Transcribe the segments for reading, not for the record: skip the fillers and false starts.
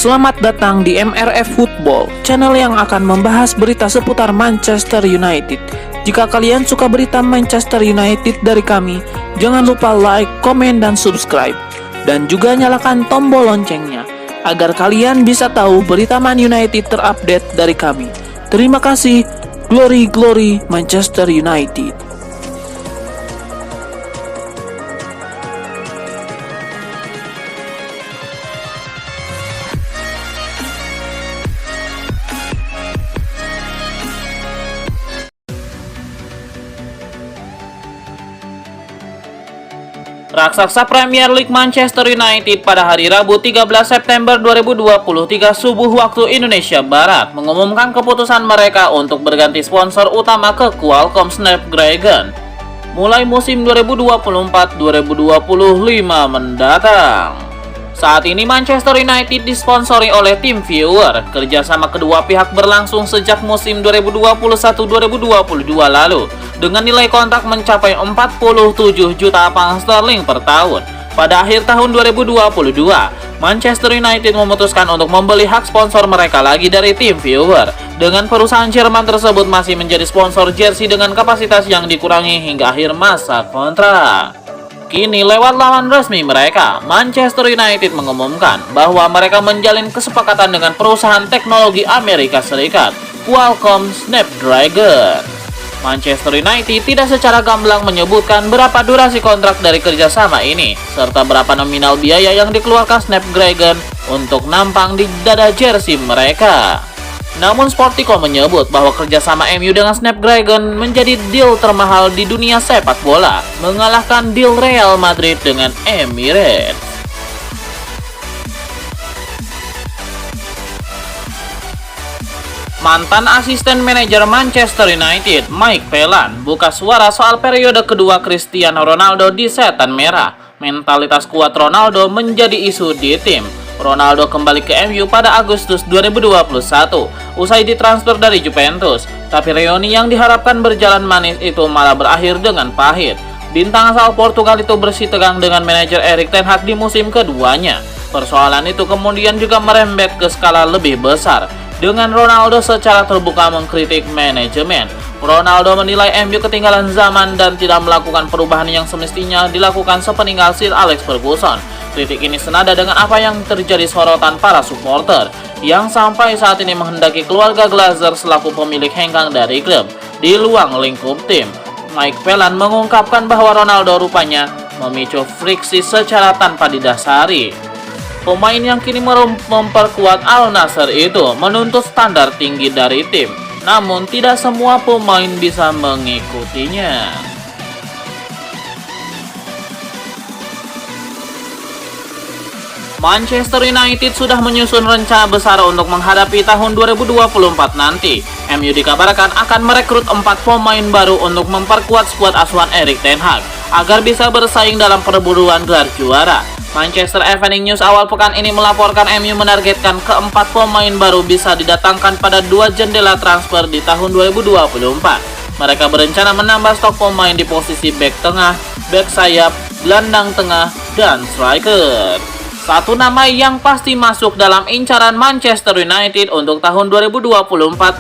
Selamat datang di MRF Football, channel yang akan membahas berita seputar Manchester United. Jika kalian suka berita Manchester United dari kami, jangan lupa like, komen, dan subscribe. Dan juga nyalakan tombol loncengnya, agar kalian bisa tahu berita Man United terupdate dari kami. Terima kasih, Glory Glory Manchester United. Raksasa Premier League Manchester United pada hari Rabu 13 September 2023 subuh waktu Indonesia Barat mengumumkan keputusan mereka untuk berganti sponsor utama ke Qualcomm Snapdragon mulai musim 2024-2025 mendatang. Saat ini Manchester United disponsori oleh TeamViewer. Kerjasama kedua pihak berlangsung sejak musim 2021-2022 lalu dengan nilai kontrak mencapai 47 juta pound sterling per tahun. Pada akhir tahun 2022, Manchester United memutuskan untuk membeli hak sponsor mereka lagi dari TeamViewer. Dengan perusahaan Jerman tersebut masih menjadi sponsor jersey dengan kapasitas yang dikurangi hingga akhir masa kontrak. Kini lewat laman resmi mereka, Manchester United mengumumkan bahwa mereka menjalin kesepakatan dengan perusahaan teknologi Amerika Serikat, Qualcomm Snapdragon. Manchester United tidak secara gamblang menyebutkan berapa durasi kontrak dari kerjasama ini, serta berapa nominal biaya yang dikeluarkan Snapdragon untuk nampang di dada jersey mereka. Namun Sportico menyebut bahwa kerjasama MU dengan Snapdragon menjadi deal termahal di dunia sepak bola, mengalahkan deal Real Madrid dengan Emirates. Mantan asisten manajer Manchester United, Mike Phelan, buka suara soal periode kedua Cristiano Ronaldo di setan merah. Mentalitas kuat Ronaldo menjadi isu di tim. Ronaldo kembali ke MU pada Agustus 2021 usai ditransfer dari Juventus, tapi reuni yang diharapkan berjalan manis itu malah berakhir dengan pahit. Bintang asal Portugal itu bersitegang dengan manajer Erik ten Hag di musim keduanya. Persoalan itu kemudian juga merembet ke skala lebih besar, dengan Ronaldo secara terbuka mengkritik manajemen. Ronaldo menilai MU ketinggalan zaman dan tidak melakukan perubahan yang semestinya dilakukan sepeninggal Sir Alex Ferguson. Kritik ini senada dengan apa yang terjadi sorotan para supporter yang sampai saat ini menghendaki keluarga Glazer selaku pemilik hengkang dari klub di luar lingkup tim. Mike Phelan mengungkapkan bahwa Ronaldo rupanya memicu friksi secara tanpa didasari. Pemain yang kini memperkuat Al Nassr itu menuntut standar tinggi dari tim, namun tidak semua pemain bisa mengikutinya. Manchester United sudah menyusun rencana besar untuk menghadapi tahun 2024 nanti. MU dikabarkan akan merekrut 4 pemain baru untuk memperkuat skuad asuhan Erik ten Hag agar bisa bersaing dalam perburuan gelar juara. Manchester Evening News awal pekan ini melaporkan MU menargetkan keempat pemain baru bisa didatangkan pada 2 jendela transfer di tahun 2024. Mereka berencana menambah stok pemain di posisi bek tengah, bek sayap, gelandang tengah, dan striker. Satu nama yang pasti masuk dalam incaran Manchester United untuk tahun 2024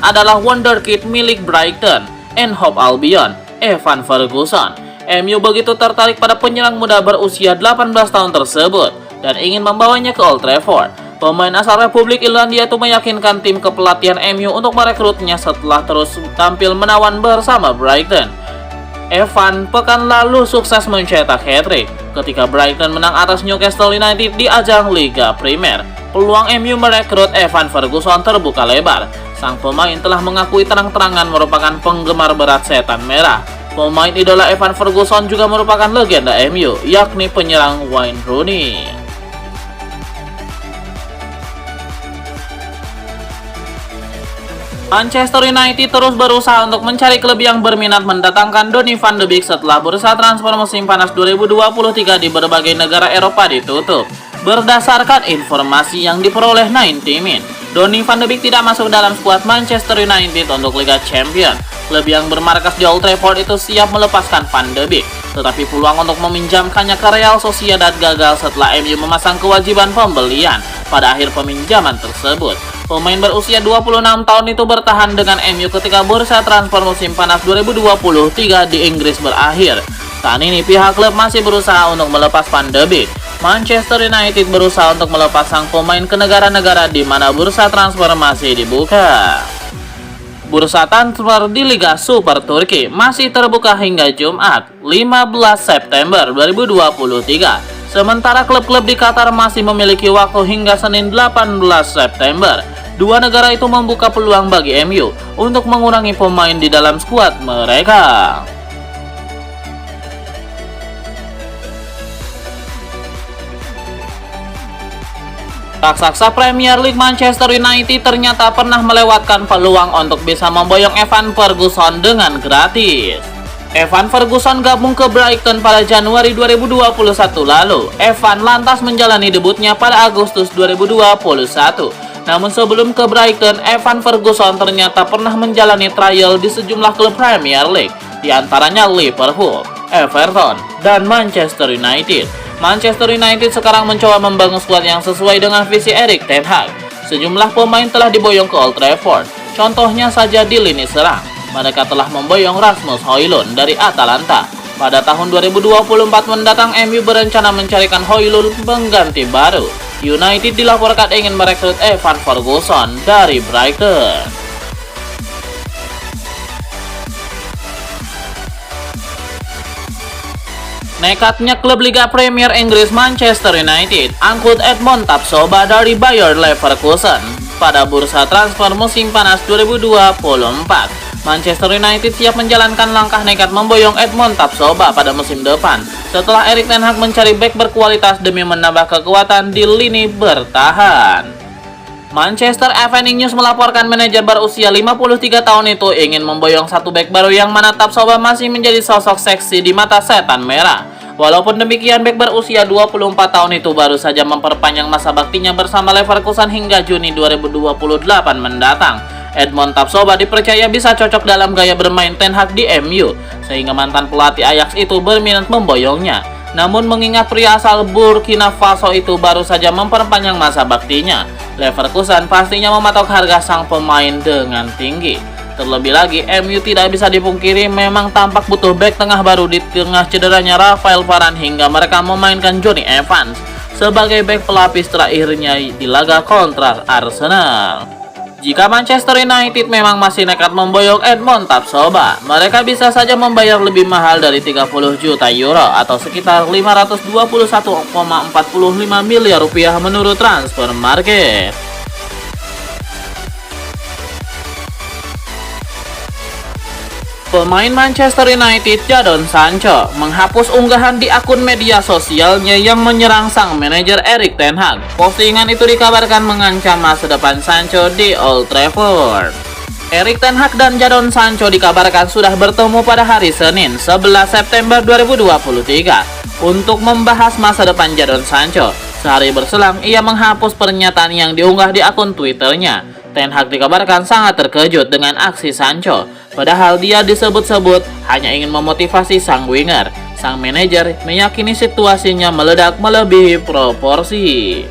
adalah wonderkid milik Brighton and Hove Albion, Evan Ferguson. MU begitu tertarik pada penyerang muda berusia 18 tahun tersebut dan ingin membawanya ke Old Trafford. Pemain asal Republik Irlandia itu meyakinkan tim kepelatihan MU untuk merekrutnya setelah terus tampil menawan bersama Brighton. Evan pekan lalu sukses mencetak hat-trick ketika Brighton menang atas Newcastle United di ajang Liga Premier. Peluang MU merekrut Evan Ferguson terbuka lebar. Sang pemain telah mengakui terang-terangan merupakan penggemar berat setan merah. Pemain idola Evan Ferguson juga merupakan legenda MU, yakni penyerang Wayne Rooney. Manchester United terus berusaha untuk mencari klub yang berminat mendatangkan Donny van de Beek setelah bursa transfer musim panas 2023 di berbagai negara Eropa ditutup. Berdasarkan informasi yang diperoleh 90 Min, Donny van de Beek tidak masuk dalam skuad Manchester United untuk Liga Champions. Klub yang bermarkas di Old Trafford itu siap melepaskan Van de Beek. tetapi peluang untuk meminjamkannya ke Real Sociedad gagal setelah MU memasang kewajiban pembelian pada akhir peminjaman tersebut. Pemain berusia 26 tahun itu bertahan dengan MU ketika bursa transfer musim panas 2023 di Inggris berakhir. Saat ini pihak klub masih berusaha untuk melepas Van de Beek. Manchester United berusaha untuk melepas sang pemain ke negara-negara di mana bursa transfer masih dibuka. Bursa transfer di Liga Super Turki masih terbuka hingga Jumat, 15 September 2023. Sementara klub-klub di Qatar masih memiliki waktu hingga Senin 18 September. Dua negara itu membuka peluang bagi MU untuk mengurangi pemain di dalam skuad mereka. Raksasa Premier League Manchester United ternyata pernah melewatkan peluang untuk bisa memboyong Evan Ferguson dengan gratis. Evan Ferguson gabung ke Brighton pada Januari 2021 lalu. Evan lantas menjalani debutnya pada Agustus 2021. Namun sebelum ke Brighton, Evan Ferguson ternyata pernah menjalani trial di sejumlah klub Premier League, di antaranya Liverpool, Everton, dan Manchester United. Manchester United sekarang mencoba membangun skuad yang sesuai dengan visi Erik ten Hag. Sejumlah pemain telah diboyong ke Old Trafford. Contohnya saja di lini serang, mereka telah memboyong Rasmus Højlund dari Atalanta. Pada tahun 2024 mendatang, MU berencana mencarikan Højlund pengganti baru. United dilaporkan ingin merekrut Evan Ferguson dari Brighton. Nekatnya klub Liga Premier Inggris Manchester United angkut Edmond Tapsoba dari Bayer Leverkusen pada bursa transfer musim panas 2024. Manchester United siap menjalankan langkah nekat memboyong Edmond Tapsoba pada musim depan setelah Erik ten Hag mencari bek berkualitas demi menambah kekuatan di lini bertahan. Manchester Evening News melaporkan manajer berusia 53 tahun itu ingin memboyong satu bek baru yang mana Tapsoba masih menjadi sosok seksi di mata setan merah. Walaupun demikian, bek berusia 24 tahun itu baru saja memperpanjang masa baktinya bersama Leverkusen hingga Juni 2028 mendatang. Edmond Tapsoba dipercaya bisa cocok dalam gaya bermain ten Hag di MU, sehingga mantan pelatih Ajax itu berminat memboyongnya. Namun mengingat pria asal Burkina Faso itu baru saja memperpanjang masa baktinya, Leverkusen pastinya mematok harga sang pemain dengan tinggi. Terlebih lagi, MU tidak bisa dipungkiri memang tampak butuh bek tengah baru di tengah cederanya Rafael Varane hingga mereka memainkan Jonny Evans sebagai bek pelapis terakhirnya di laga kontra Arsenal. Jika Manchester United memang masih nekat memboyong Edmond Tapsoba, mereka bisa saja membayar lebih mahal dari 30 juta euro atau sekitar 521,45 miliar rupiah menurut Transfer Market. Pemain Manchester United Jadon Sancho menghapus unggahan di akun media sosialnya yang menyerang sang manajer Erik ten Hag. Postingan itu dikabarkan mengancam masa depan Sancho di Old Trafford. Erik ten Hag dan Jadon Sancho dikabarkan sudah bertemu pada hari Senin 11 September 2023 untuk membahas masa depan Jadon Sancho. Sehari berselang, ia menghapus pernyataan yang diunggah di akun Twitternya. Ten Hag dikabarkan sangat terkejut dengan aksi Sancho. Padahal dia disebut-sebut hanya ingin memotivasi sang winger. Sang manajer meyakini situasinya meledak melebihi proporsi.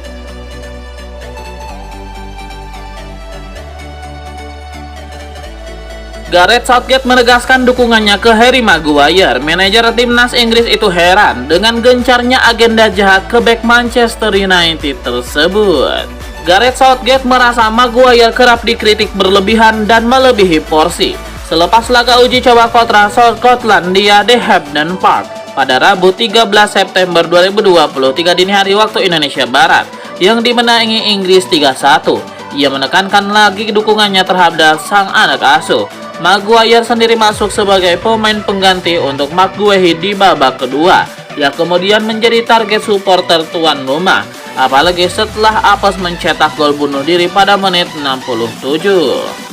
Gareth Southgate menegaskan dukungannya ke Harry Maguire. Manajer timnas Inggris itu heran dengan gencarnya agenda jahat ke bek Manchester United tersebut. Gareth Southgate merasa Maguire kerap dikritik berlebihan dan melebihi porsi selepas laga uji coba kontra Skotlandia di Hampden Park pada Rabu 13 September 2023 dini hari waktu Indonesia Barat yang dimenangi Inggris 3-1. Ia menekankan lagi dukungannya terhadap sang anak asuh. Maguire sendiri masuk sebagai pemain pengganti untuk McGuire di babak kedua, yang kemudian menjadi target supporter tuan rumah, apalagi setelah Apes mencetak gol bunuh diri pada menit 67.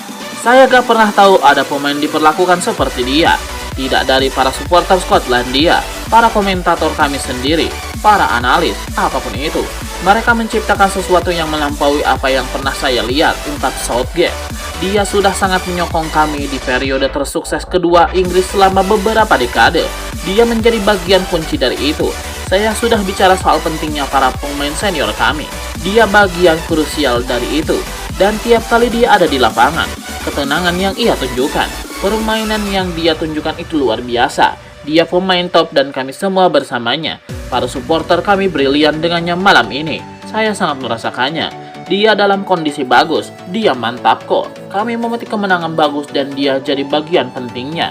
Saya gak pernah tahu ada pemain diperlakukan seperti dia. Tidak dari para supporter Skotlandia, para komentator kami sendiri, para analis, apapun itu. Mereka menciptakan sesuatu yang melampaui apa yang pernah saya lihat, ungkap Southgate. Dia sudah sangat menyokong kami di periode tersukses kedua Inggris selama beberapa dekade. Dia menjadi bagian kunci dari itu. Saya sudah bicara soal pentingnya para pemain senior kami. Dia bagian krusial dari itu. Dan tiap kali dia ada di lapangan, ketenangan yang ia tunjukkan, permainan yang dia tunjukkan itu luar biasa. Dia pemain top dan kami semua bersamanya. Para supporter kami brilian dengannya malam ini. Saya sangat merasakannya. Dia dalam kondisi bagus, dia mantap kok. Kami memetik kemenangan bagus dan dia jadi bagian pentingnya.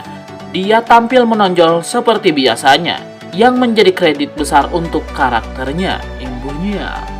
Dia tampil menonjol seperti biasanya, yang menjadi kredit besar untuk karakternya, imbunya.